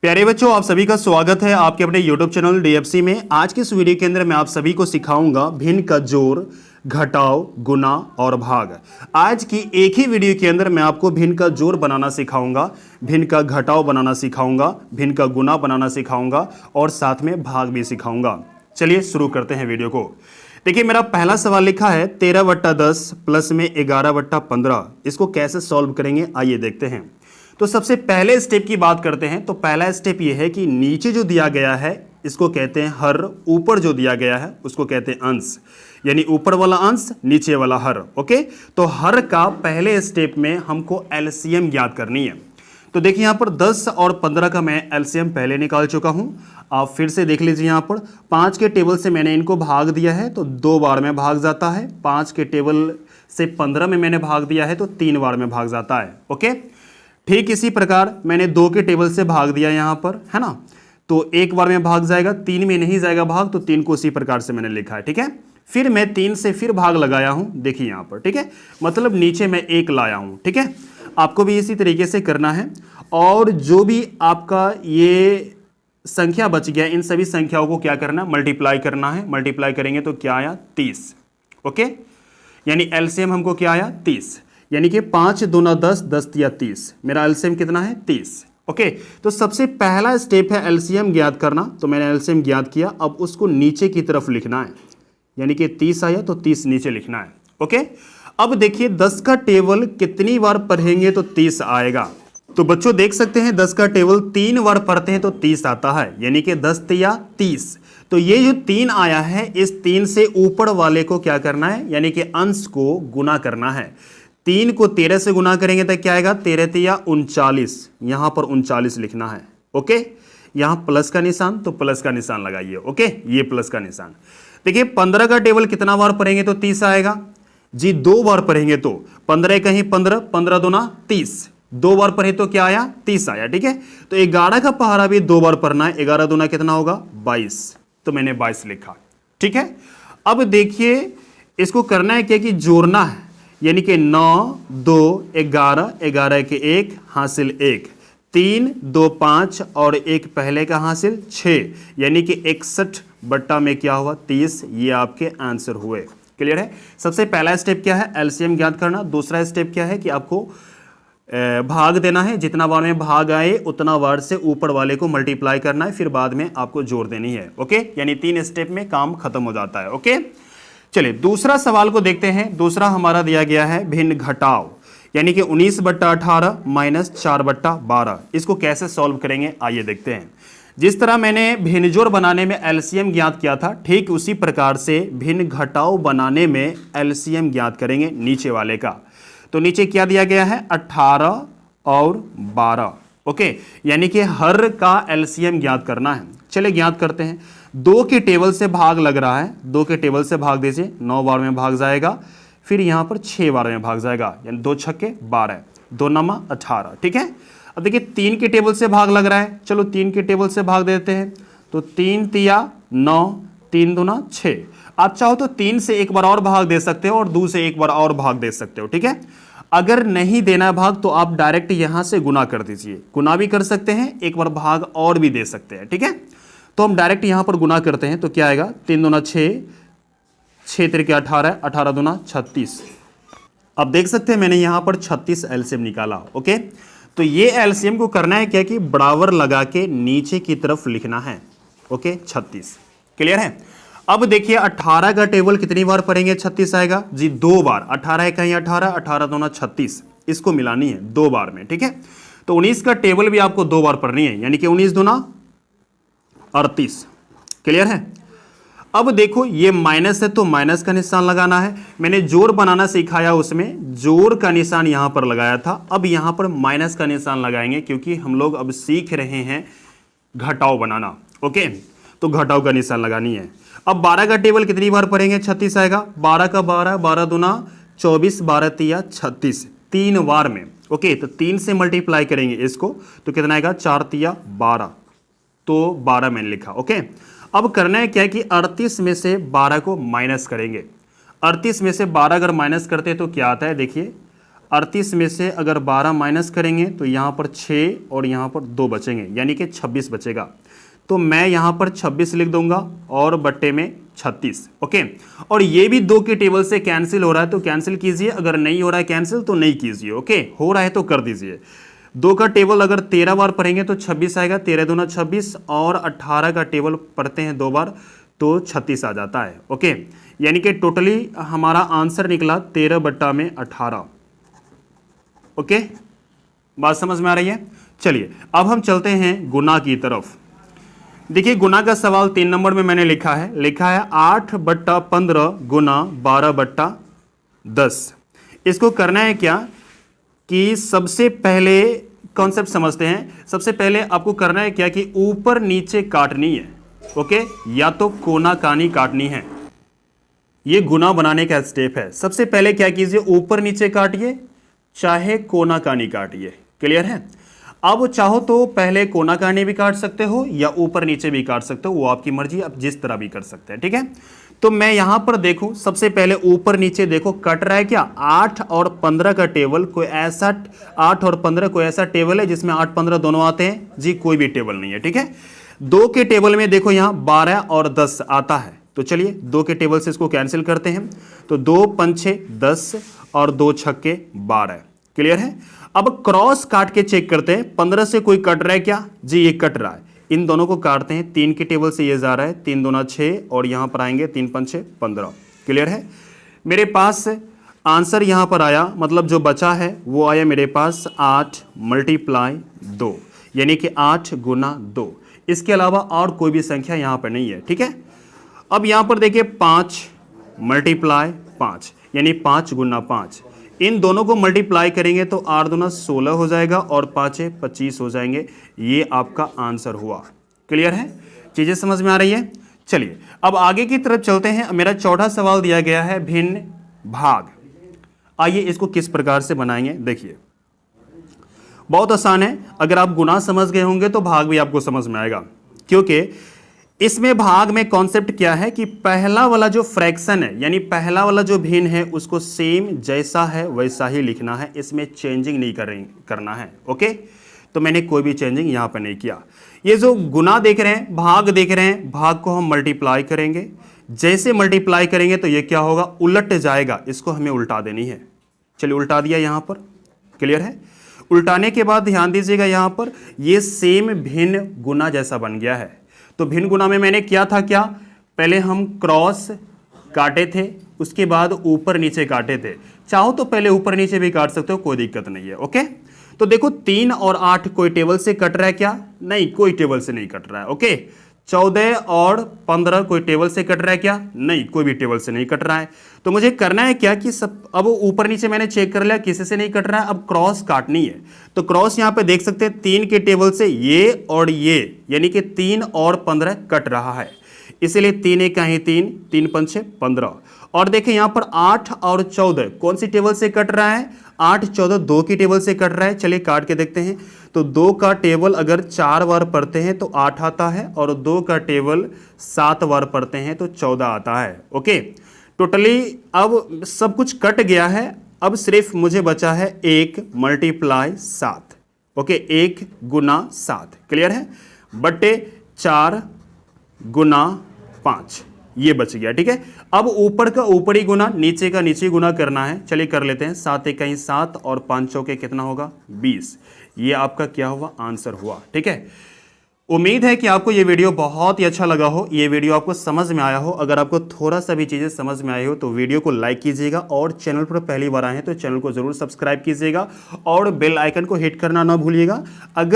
प्यारे बच्चों, आप सभी का स्वागत है आपके अपने YouTube चैनल DFC में। आज के इस वीडियो के अंदर मैं आप सभी को सिखाऊंगा भिन्न का जोड़, घटाव, गुना और भाग। आज की एक ही वीडियो के अंदर मैं आपको भिन्न का जोड़ बनाना सिखाऊंगा, भिन्न का घटाव बनाना सिखाऊंगा, भिन्न का गुना बनाना सिखाऊंगा और साथ में भाग भी सिखाऊंगा। चलिए शुरू करते हैं वीडियो को। देखिए, मेरा पहला सवाल लिखा है 13/10 प्लस में 11/15। इसको कैसे सॉल्व करेंगे आइए देखते हैं। तो सबसे पहले स्टेप की बात करते हैं। तो पहला स्टेप ये है कि नीचे जो दिया गया है इसको कहते हैं हर, ऊपर जो दिया गया है उसको कहते हैं अंश, यानी ऊपर वाला अंश नीचे वाला हर। ओके, तो हर का पहले स्टेप में हमको एलसीएम ज्ञात करनी है। तो देखिए यहाँ पर 10 और 15 का मैं एलसीएम पहले निकाल चुका हूं। आप फिर से देख लीजिए, यहाँ पर 5 के टेबल से मैंने इनको भाग दिया है तो 2 बार में भाग जाता है। 5 के टेबल से 15 में मैंने भाग दिया है तो 3 बार में भाग जाता है। ओके, ठीक इसी प्रकार मैंने 2 के टेबल से भाग दिया यहाँ पर, है ना, तो 1 बार में भाग जाएगा, 3 में नहीं जाएगा भाग, तो 3 को उसी प्रकार से मैंने लिखा है। ठीक है, फिर मैं 3 से फिर भाग लगाया हूं, देखिए यहाँ पर। ठीक है, मतलब नीचे मैं 1 लाया हूं। ठीक है, आपको भी इसी तरीके से करना है। और जो भी आपका ये संख्या बच गया, इन सभी संख्याओं को क्या करना है, मल्टीप्लाई करना है। मल्टीप्लाई करेंगे तो क्या आया, 30। ओके, यानी एलसीएम हमको क्या आया, 30, यानी कि 5 दूना 10, 10 तिया 30। मेरा एलसीएम कितना है, 30। ओके, तो सबसे पहला स्टेप है एलसीएम ज्ञात करना। तो मैंने एलसीएम ज्ञात किया, अब उसको नीचे की तरफ लिखना है, यानी कि 30 आया तो 30 नीचे लिखना है। ओके, अब देखिए 10 का टेबल कितनी बार पढ़ेंगे तो 30 आएगा। तो बच्चों देख सकते हैं 10 का टेबल 3 बार पढ़ते हैं तो 30 आता है, यानी कि 10 तिया 30। तो ये जो 3 आया है, इस 3 से ऊपर वाले को क्या करना है, यानी कि अंश को गुना करना है। 3 को 13 से गुना करेंगे तो क्या आएगा, 13 तिया 39। यहां पर 39 लिखना है। ओके, यहां प्लस का निशान, तो प्लस का निशान लगाइए। ओके, ये प्लस का निशान। देखिए 15 का टेबल कितना बार पढ़ेंगे तो 30 आएगा जी, 2 बार पढ़ेंगे तो 15 कहीं 15, 15 दूना 30, 2 बार पढ़े तो क्या आया, 30 आया। ठीक है, तो 11 का पहाड़ा भी 2 बार पढ़ना है। 11 दूना कितना होगा, 22, तो मैंने 22 लिखा। ठीक है, अब देखिए इसको करना है क्या कि जोड़ना है, यानी कि 9, 2, 11, 11 के 1 हासिल 1, 3, 2, 5 और 1 पहले का हासिल 6, यानी कि 61 बट्टा में क्या हुआ, 30। ये आपके आंसर हुए। क्लियर है। सबसे पहला स्टेप क्या है, एलसीएम ज्ञात करना। दूसरा स्टेप क्या है कि आपको भाग देना है। जितना बार में भाग आए उतना बार से ऊपर वाले को मल्टीप्लाई करना है, फिर बाद में आपको जोड़ देनी है। ओके, यानी 3 स्टेप में काम खत्म हो जाता है। ओके, चलिए दूसरा सवाल को देखते हैं। दूसरा हमारा दिया गया है भिन्न घटाव, यानी कि 19/18 माइनस 4/12। इसको कैसे सॉल्व करेंगे आइए देखते हैं। जिस तरह मैंने भिन्न जोड़ बनाने में एलसीएम ज्ञात किया था, ठीक उसी प्रकार से भिन्न घटाव बनाने में एलसीएम ज्ञात करेंगे नीचे वाले का। तो नीचे क्या दिया गया है, 18 और 12। ओके, यानी कि हर का एलसीएम ज्ञात करना है। चलिए ज्ञात करते हैं। 2 के टेबल से भाग लग रहा है, 2 के टेबल से भाग दीजिए, 9 बार में भाग जाएगा, फिर यहां पर 6 बार में भाग जाएगा, यानी 2 छक्के 12, 2 नमा 18। ठीक है, अब देखिए 3 के टेबल से भाग लग रहा है, चलो 3 के टेबल से भाग देते हैं। तो 3 तिया 9, 3 दूना 6। आप चाहो तो 3 से एक बार और भाग दे सकते हो और 2 से एक बार और भाग दे सकते हो। ठीक है, अगर नहीं देना भाग तो आप डायरेक्ट यहां से गुना कर दीजिए, गुना भी कर सकते हैं, एक बार भाग और भी दे सकते हैं। ठीक है, तो हम डायरेक्ट यहां पर गुना करते हैं तो क्या आएगा, 3 दूना 6, 6 तिरके 18, 18 दूना 36। अब देख सकते हैं मैंने यहां पर 36 एलसीएम निकाला। ओके, तो ये एलसीएम को करना है क्या कि बराबर लगा के नीचे की तरफ लिखना है। ओके, 36। क्लियर है। अब देखिए 18 का टेबल कितनी बार पढ़ेंगे 36 आएगा जी, 2 बार। 18 है कहीं 18, 18 दूना 36, इसको मिलानी है 2 बार में। ठीक है, तो 19 का टेबल भी आपको 2 बार पढ़नी है, यानी कि 19 दूना 38। क्लियर है। अब देखो ये माइनस है तो माइनस का निशान लगाना है। मैंने जोड़ बनाना सिखाया, उसमें जोड़ का निशान यहां पर लगाया था, अब यहां पर माइनस का निशान लगाएंगे क्योंकि हम लोग अब सीख रहे हैं घटाव बनाना। ओके, तो घटाव का निशान लगानी है। अब 12 का टेबल कितनी बार पढ़ेंगे 36 आएगा, 12 का 12, 12 दूना 24, 12 तिया 36, 3 बार में। ओके, तो 3 से मल्टीप्लाई करेंगे इसको तो कितना आएगा, 4 तिया 12, तो 12 मैंने लिखा। ओके, अब करना है क्या कि 38 में से 12 को माइनस करेंगे। 38 में से 12 अगर माइनस करते हैं तो क्या आता है, देखिए 38 में से अगर 12 माइनस करेंगे तो यहाँ पर 6 और यहाँ पर 2 बचेंगे, यानी कि 26 बचेगा। तो मैं यहाँ पर 26 लिख दूंगा और बट्टे में 36। ओके, और ये भी 2 के टेबल से कैंसिल हो रहा है तो कैंसिल कीजिए, अगर नहीं हो रहा है कैंसिल तो नहीं कीजिए। ओके, हो रहा है तो कर दीजिए। 2 का टेबल अगर 13 बार पढ़ेंगे तो 26 आएगा, 13 दूना 26, और 18 का टेबल पढ़ते हैं 2 बार तो 36 आ जाता है। ओके, यानी कि टोटली हमारा आंसर निकला 13 बट्टा में 18। ओके, बात समझ में आ रही है? चलिए अब हम चलते हैं गुना की तरफ। देखिए गुना का सवाल 3 नंबर में मैंने लिखा है 8 बट्टा 15 गुना 12 बट्टा 10। इसको करना है क्या कि सबसे पहले कॉन्सेप्ट समझते हैं। सबसे पहले आपको करना है क्या कि ऊपर नीचे काटनी है। ओके, या तो कोना कानी काटनी है। ये गुना बनाने का स्टेप है। सबसे पहले क्या कीजिए, ऊपर नीचे काटिए, चाहे कोना कानी काटिए। क्लियर है? अब चाहो तो पहले कोना कानी भी काट सकते हो या ऊपर नीचे भी काट सकते हो, वो आपकी मर्जी, आप जिस तरह भी कर सकते हैं। ठीक है, तो मैं यहां पर देखूं, सबसे पहले ऊपर नीचे देखो कट रहा है क्या। 8 और 15 का टेबल कोई ऐसा 8 और 15 कोई ऐसा टेबल है जिसमें 8 15 दोनों आते हैं? जी कोई भी टेबल नहीं है। ठीक है, 2 के टेबल में देखो यहां 12 और 10 आता है, तो चलिए 2 के टेबल से इसको कैंसिल करते हैं। तो 2 5 6 10 और 2 छक्के 12। क्लियर है? अब क्रॉस काट के चेक करते हैं, 15 से कोई कट रहा है क्या? जी ये कट रहा है, इन दोनों को काटते हैं। 3 के टेबल से ये जा रहा है, 3 दूना 6 और यहां पर आएंगे 3 5 6 15। क्लियर है? मेरे पास आंसर यहां पर आया, मतलब जो बचा है वो आया मेरे पास 8 मल्टीप्लाई 2, यानी कि 8 गुना 2। इसके अलावा और कोई भी संख्या यहां पर नहीं है। ठीक है, अब यहां पर देखिए 5 मल्टीप्लाई 5, यानी 5 गुना 5। इन दोनों को मल्टीप्लाई करेंगे तो 8 दूना 16 हो जाएगा और 5 25 हो जाएंगे। ये आपका आंसर हुआ। क्लियर है? चीजें समझ में आ रही है? चलिए अब आगे की तरफ चलते हैं। मेरा चौथा सवाल दिया गया है भिन्न भाग। आइए इसको किस प्रकार से बनाएंगे, देखिए बहुत आसान है। अगर आप गुना समझ गए होंगे तो भाग भी आपको समझ में आएगा, क्योंकि इसमें भाग में कॉन्सेप्ट क्या है कि पहला वाला जो फ्रैक्शन है, यानी पहला वाला जो भिन्न है, उसको सेम जैसा है वैसा ही लिखना है, इसमें चेंजिंग नहीं करना है। ओके, तो मैंने कोई भी चेंजिंग यहां पर नहीं किया। ये जो गुना देख रहे हैं, भाग देख रहे हैं, भाग को हम मल्टीप्लाई करेंगे। जैसे मल्टीप्लाई करेंगे तो ये क्या होगा, उलट जाएगा, इसको हमें उल्टा देनी है। चलिए उल्टा दिया यहां पर। क्लियर है? उल्टाने के बाद ध्यान दीजिएगा यहां पर ये सेम भिन्न गुना जैसा बन गया है। तो भिन्न गुना में मैंने किया था क्या, पहले हम क्रॉस काटे थे, उसके बाद ऊपर नीचे काटे थे। चाहो तो पहले ऊपर नीचे भी काट सकते हो, कोई दिक्कत नहीं है। ओके, तो देखो 3 और 8 कोई टेबल से कट रहा है क्या? नहीं, कोई टेबल से नहीं कट रहा है। ओके, 14 और 15 कोई टेबल से कट रहा है क्या? नहीं, कोई भी टेबल से नहीं कट रहा है। तो मुझे करना है क्या कि सब, अब ऊपर नीचे मैंने चेक कर लिया किसी से नहीं कट रहा है, अब क्रॉस काटनी है। तो क्रॉस यहां पे देख सकते हैं 3 के टेबल से ये और ये, यानी कि 3 और 15 कट रहा है, इसीलिए 3 एक ही 3, 3 5 15। और देखें यहां पर 8 और 14 कौन सी टेबल से कट रहा है? 8 14 2 की टेबल से कट रहा है। चलिए काट के देखते हैं। तो 2 का टेबल अगर 4 बार पढ़ते हैं तो 8 आता है, और 2 का टेबल 7 बार पढ़ते हैं तो 14 आता है। ओके, टोटली अब सब कुछ कट गया है। अब सिर्फ मुझे बचा है 1 मल्टीप्लाई 7। ओके, 1 गुना 7। क्लियर है? बट्टे 4 गुना 5, ये बच गया। ठीक है, अब ऊपर का ऊपरी गुना, नीचे का नीचे गुना करना है। चलिए कर लेते हैं। 7 एक 7 और 5 चौके कितना होगा? 20। ये आपका क्या हुआ? आंसर हुआ। ठीक है, उम्मीद है कि आपको ये वीडियो बहुत ही अच्छा लगा हो, ये वीडियो आपको समझ में आया हो। अगर आपको थोड़ा सा भी चीज़ें समझ में आई हो तो वीडियो को लाइक कीजिएगा, और चैनल पर पहली बार आए हैं तो चैनल को जरूर सब्सक्राइब कीजिएगा और बेल आइकन को हिट करना ना भूलिएगा। अगर